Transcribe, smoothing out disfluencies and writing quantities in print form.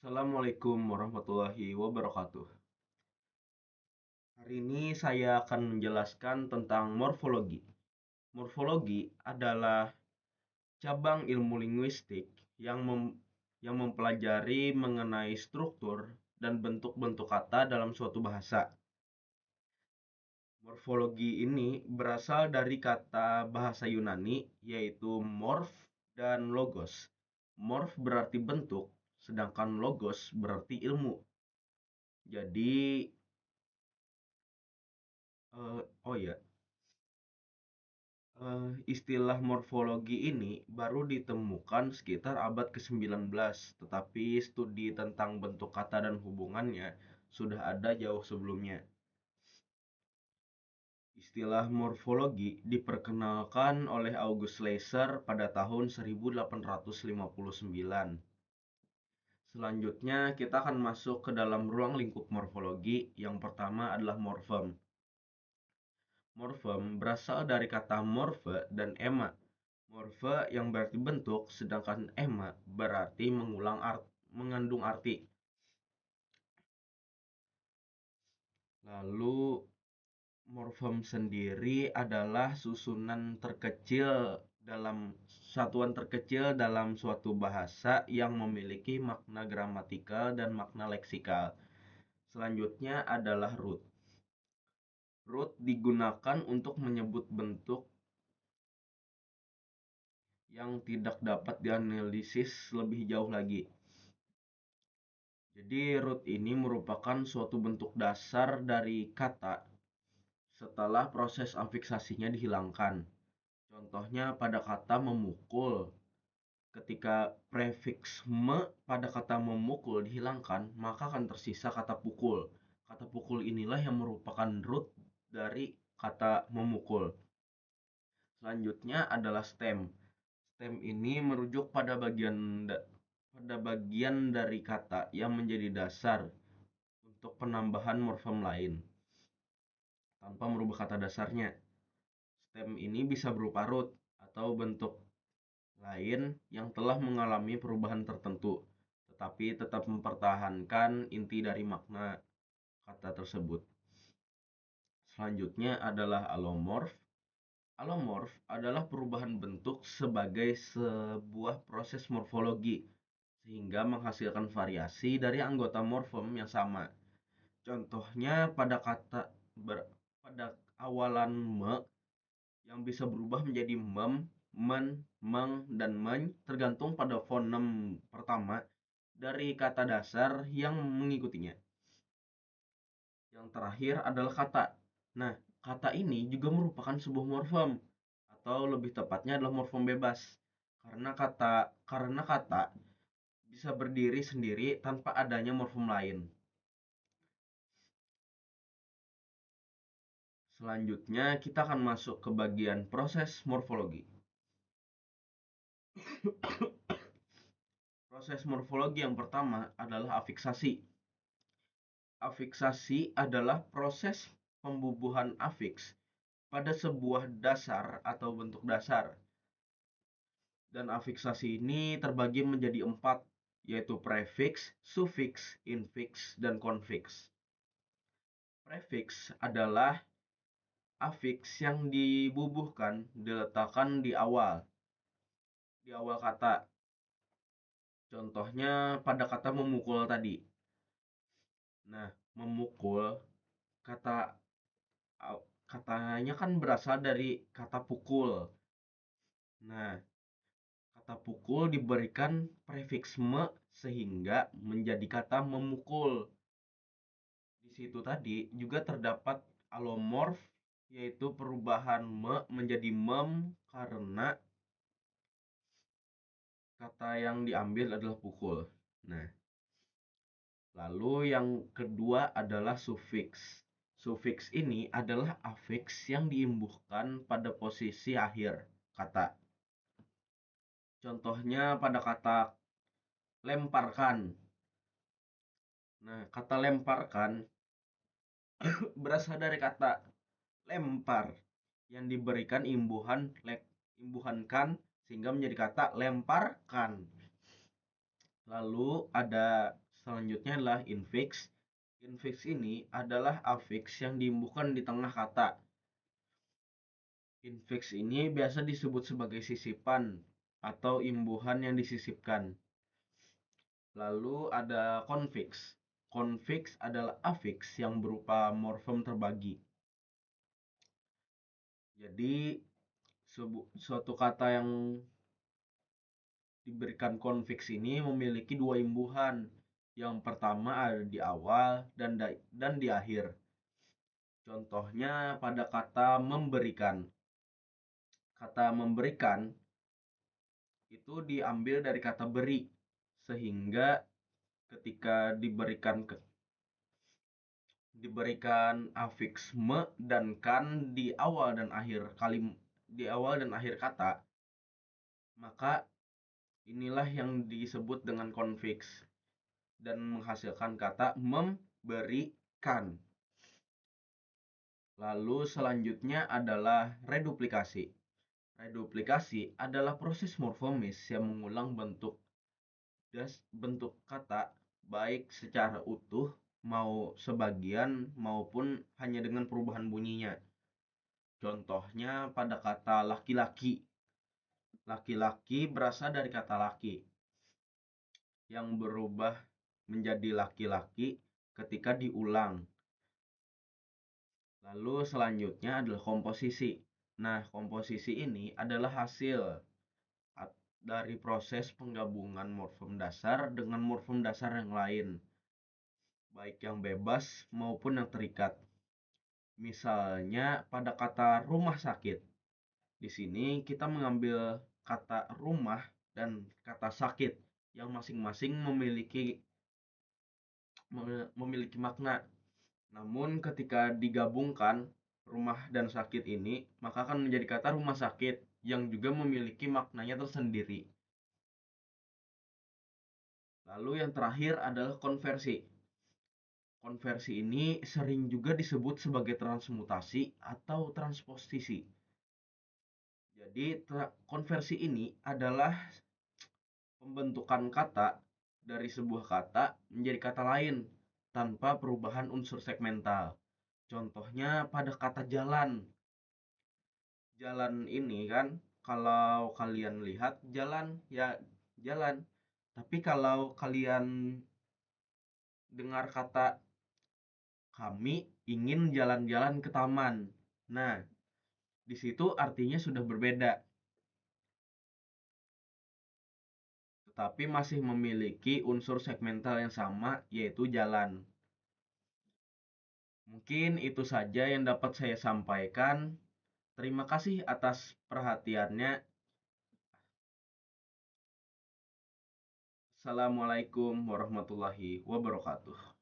Assalamualaikum warahmatullahi wabarakatuh. Hari ini saya akan menjelaskan tentang morfologi. Morfologi adalah cabang ilmu linguistik yang mempelajari mengenai struktur dan bentuk-bentuk kata dalam suatu bahasa. Morfologi ini berasal dari kata bahasa Yunani yaitu morf dan logos. Morf berarti bentuk, sedangkan logos berarti ilmu. Jadi, oh ya, istilah morfologi ini baru ditemukan sekitar abad ke-19, tetapi studi tentang bentuk kata dan hubungannya sudah ada jauh sebelumnya. Istilah morfologi diperkenalkan oleh August Leser pada tahun 1859. Selanjutnya, kita akan masuk ke dalam ruang lingkup morfologi. Yang pertama adalah morfem. Morfem berasal dari kata morfe dan ema. Morfe yang berarti bentuk, sedangkan ema berarti mengandung arti. Lalu morfem sendiri adalah satuan terkecil dalam suatu bahasa yang memiliki makna gramatikal dan makna leksikal. Selanjutnya adalah root. Root digunakan untuk menyebut bentuk yang tidak dapat dianalisis lebih jauh lagi. Jadi root ini merupakan suatu bentuk dasar dari kata setelah proses afiksasinya dihilangkan. Contohnya pada kata memukul. Ketika prefiks me pada kata memukul dihilangkan, maka akan tersisa kata pukul. Kata pukul inilah yang merupakan root dari kata memukul. Selanjutnya adalah stem. Stem ini merujuk pada bagian dari kata yang menjadi dasar untuk penambahan morfem lain tanpa merubah kata dasarnya. Stem ini bisa berupa root atau bentuk lain yang telah mengalami perubahan tertentu, tetapi tetap mempertahankan inti dari makna kata tersebut. Selanjutnya adalah alomorf. Alomorf adalah perubahan bentuk sebagai sebuah proses morfologi, sehingga menghasilkan variasi dari anggota morfem yang sama. Contohnya pada awalan me yang bisa berubah menjadi mem, men, meng, dan meny tergantung pada fonem pertama dari kata dasar yang mengikutinya. Yang terakhir adalah kata. Nah, kata ini juga merupakan sebuah morfem atau lebih tepatnya adalah morfem bebas. Karena kata bisa berdiri sendiri tanpa adanya morfem lain. Selanjutnya kita akan masuk ke bagian proses morfologi. Proses morfologi yang pertama adalah afiksasi. Afiksasi adalah proses pembubuhan afiks pada sebuah dasar atau bentuk dasar. Dan afiksasi ini terbagi menjadi 4, yaitu prefiks, sufiks, infiks, dan konfiks. Prefiks adalah afiks yang diletakkan di awal kata. Contohnya pada kata memukul tadi. Nah, memukul katanya kan berasal dari kata pukul. Nah, kata pukul diberikan prefiks me sehingga menjadi kata memukul. Di situ tadi juga terdapat alomorf, yaitu perubahan me menjadi mem karena kata yang diambil adalah pukul. Nah, lalu yang kedua adalah sufiks. Sufiks ini adalah afiks yang diimbuhkan pada posisi akhir kata. Contohnya pada kata lemparkan. Nah, kata lemparkan berasal dari kata lempar yang diberikan imbuhan kan sehingga menjadi kata lemparkan. Lalu ada Selanjutnya adalah infix. Infix ini adalah afiks yang diimbuhkan di tengah kata. Infix ini biasa disebut sebagai sisipan atau imbuhan yang disisipkan. Lalu ada konfiks. Konfiks adalah afiks yang berupa morfem terbagi. Jadi suatu kata yang diberikan konfiks ini memiliki dua imbuhan. Yang pertama ada di awal dan di akhir. Contohnya pada kata memberikan. Kata memberikan itu diambil dari kata beri, sehingga ketika diberikan afiks me dan kan di awal dan akhir kata, maka inilah yang disebut dengan konfiks dan menghasilkan kata memberikan. Lalu selanjutnya adalah reduplikasi. Reduplikasi adalah proses morfomis yang mengulang bentuk kata baik secara utuh mau sebagian maupun hanya dengan perubahan bunyinya. Contohnya pada kata laki-laki. Laki-laki berasal dari kata laki yang berubah menjadi laki-laki ketika diulang. Lalu selanjutnya adalah komposisi. Nah, komposisi ini adalah hasil dari proses penggabungan morfem dasar dengan morfem dasar yang lain, baik yang bebas maupun yang terikat. Misalnya pada kata rumah sakit. Di sini kita mengambil kata rumah dan kata sakit yang masing-masing memiliki makna. Namun ketika digabungkan rumah dan sakit ini, maka akan menjadi kata rumah sakit yang juga memiliki maknanya tersendiri. Lalu yang terakhir adalah konversi. Konversi ini sering juga disebut sebagai transmutasi atau transposisi. Jadi konversi ini adalah pembentukan kata dari sebuah kata menjadi kata lain tanpa perubahan unsur segmental. Contohnya pada kata jalan. Jalan ini kan kalau kalian lihat jalan ya jalan. Tapi kalau kalian dengar kata kami ingin jalan-jalan ke taman. Nah, di situ artinya sudah berbeda. Tetapi masih memiliki unsur segmental yang sama, yaitu jalan. Mungkin itu saja yang dapat saya sampaikan. Terima kasih atas perhatiannya. Assalamualaikum warahmatullahi wabarakatuh.